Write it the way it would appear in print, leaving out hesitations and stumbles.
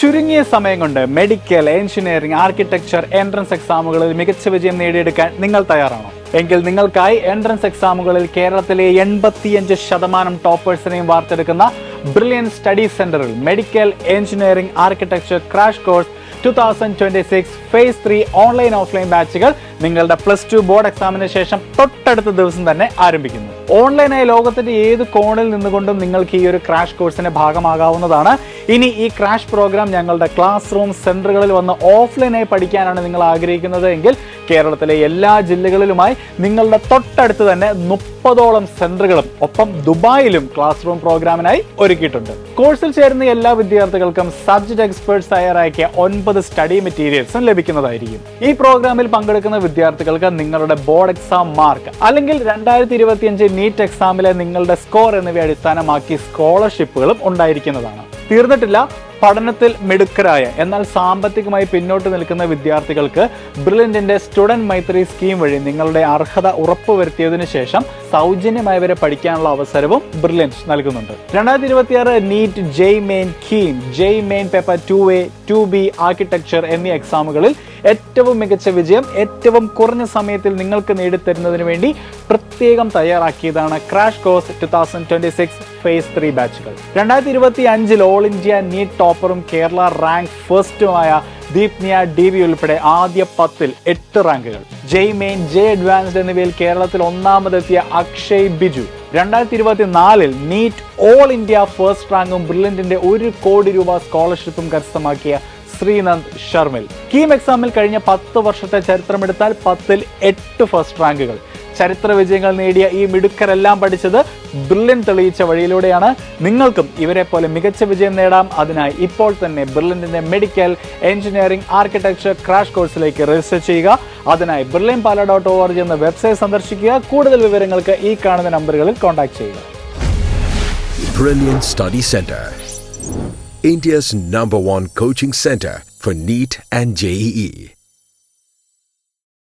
ചുരുങ്ങിയ സമയം കൊണ്ട് മെഡിക്കൽ, എഞ്ചിനീയറിംഗ്, ആർക്കിടെക്ചർ എൻട്രൻസ് എക്സാമുകളിൽ മികച്ച വിജയം നേടിയെടുക്കാൻ നിങ്ങൾ തയ്യാറാണോ? എങ്കിൽ നിങ്ങൾക്കായി എൻട്രൻസ് എക്സാമുകളിൽ കേരളത്തിലെ 85% ടോപ്പേഴ്സിനെയും വാർത്തെടുക്കുന്ന ബ്രില്യൻ സ്റ്റഡി സെന്ററിൽ medical, engineering, architecture crash course 2026 phase 3 online offline ബാച്ചുകൾ നിങ്ങളുടെ +2 ബോർഡ് എക്സാമിന് ശേഷം തൊട്ടടുത്ത ദിവസം തന്നെ ആരംഭിക്കുന്നു. ഓൺലൈനായി ലോകത്തിന്റെ ഏത് കോണിൽ നിന്നുകൊണ്ടും നിങ്ങൾക്ക് ഈ ഒരു ക്രാഷ് കോഴ്സിന്റെ ഭാഗമാകാവുന്നതാണ്. ഇനി ഈ ക്രാഷ് പ്രോഗ്രാം ഞങ്ങളുടെ ക്ലാസ് റൂം സെന്ററുകളിൽ വന്ന് ഓഫ്ലൈനായി പഠിക്കാനാണ് നിങ്ങൾ ആഗ്രഹിക്കുന്നത് എങ്കിൽ കേരളത്തിലെ എല്ലാ ജില്ലകളിലുമായി നിങ്ങളുടെ തൊട്ടടുത്ത് തന്നെ 30ഓളം സെന്ററുകളും ഒപ്പം ദുബായിലും ക്ലാസ് റൂം പ്രോഗ്രാമിനായി ഒരുക്കിയിട്ടുണ്ട്. കോഴ്സിൽ ചേരുന്ന എല്ലാ വിദ്യാർത്ഥികൾക്കും സബ്ജക്ട് എക്സ്പേർട്സ് തയ്യാറാക്കിയ 9 സ്റ്റഡി മെറ്റീരിയൽസും ലഭിക്കുന്നതായിരിക്കും. ഈ പ്രോഗ്രാമിൽ പങ്കെടുക്കുന്ന വിദ്യാർത്ഥികൾക്ക് നിങ്ങളുടെ ബോർഡ് എക്സാം മാർക്ക് അല്ലെങ്കിൽ 2025 നീറ്റ് എക്സാമിലെ നിങ്ങളുടെ സ്കോർ എന്നിവയെ അടിസ്ഥാനമാക്കി സ്കോളർഷിപ്പുകളും ഉണ്ടായിരിക്കുന്നതാണ്. തീർന്നിട്ടില്ല, പഠനത്തിൽ മിടുക്കരായ എന്നാൽ സാമ്പത്തികമായി പിന്നോട്ട് നിൽക്കുന്ന വിദ്യാർത്ഥികൾക്ക് ബ്രില്യന്റിന്റെ സ്റ്റുഡന്റ് മൈത്രി സ്കീം വഴി നിങ്ങളുടെ അർഹത ഉറപ്പുവരുത്തിയതിനു ശേഷം സൗജന്യമായി വരെ പഠിക്കാനുള്ള അവസരവും ബ്രില്യന്റ് നൽകുന്നുണ്ട്. 2026 NEET, JEE main, KEAM, JEE main paper 2A, 2B, architecture എന്നീ എക്സാമുകളിൽ ഏറ്റവും മികച്ച വിജയം ഏറ്റവും കുറഞ്ഞ സമയത്തിൽ നിങ്ങൾക്ക് നേടിത്തരുന്നതിന് വേണ്ടി പ്രത്യേകം തയ്യാറാക്കിയതാണ് ക്രാഷ് കോഴ്സ് 2026 ഫേസ് 3 ബാച്ചുകൾ. 2025 ഓൾ ഇന്ത്യ നീറ്റ് ടോപ്പറും കേരള റാങ്ക് ഫസ്റ്റുമായ ദീപ്നിയ DB ഉൾപ്പെടെ ആദ്യ 10ൽ 8 റാങ്കുകൾ. ജെയ് മെയിൻ, ജെയ് അഡ്വാൻസ്ഡ് എന്നിവയിൽ കേരളത്തിൽ ഒന്നാമതെത്തിയ Akshay Biju. 2024 NEET all India first റാങ്കും ബ്രില്യന്റിന്റെ 1 കോടി രൂപ സ്കോളർഷിപ്പും കരസ്ഥമാക്കിയ ശ്രീനന്ദ് ശർമിൽ. കീം എക്സാമിൽ കഴിഞ്ഞ 10 വർഷത്തെ ചരിത്രമെടുത്താൽ 10ൽ 8 ഫസ്റ്റ് റാങ്കുകൾ. ചരിത്ര വിജയങ്ങൾ നേടിയ ഈ മിടുക്കരെല്ലാം പഠിച്ചത് ബ്രില്യൻ തെളിയിച്ച വഴിയിലൂടെയാണ്. നിങ്ങൾക്കും ഇവരെ പോലെ മികച്ച വിജയം നേടാം. അതിനായി ഇപ്പോൾ തന്നെ ബ്രില്യന്റിന്റെ മെഡിക്കൽ, എഞ്ചിനീയറിംഗ്, ആർക്കിടെക്ചർ ക്രാഷ് കോഴ്സിലേക്ക് രജിസ്റ്റർ ചെയ്യുക. അതിനായി brilliantpala.org എന്ന വെബ്സൈറ്റ് സന്ദർശിക്കുക. കൂടുതൽ വിവരങ്ങൾക്ക് ഈ കാണുന്ന നമ്പറുകളിൽ കോൺടാക്ട് ചെയ്യുക. Brilliant Study Center, India's #1 coaching center for NEET and JEE.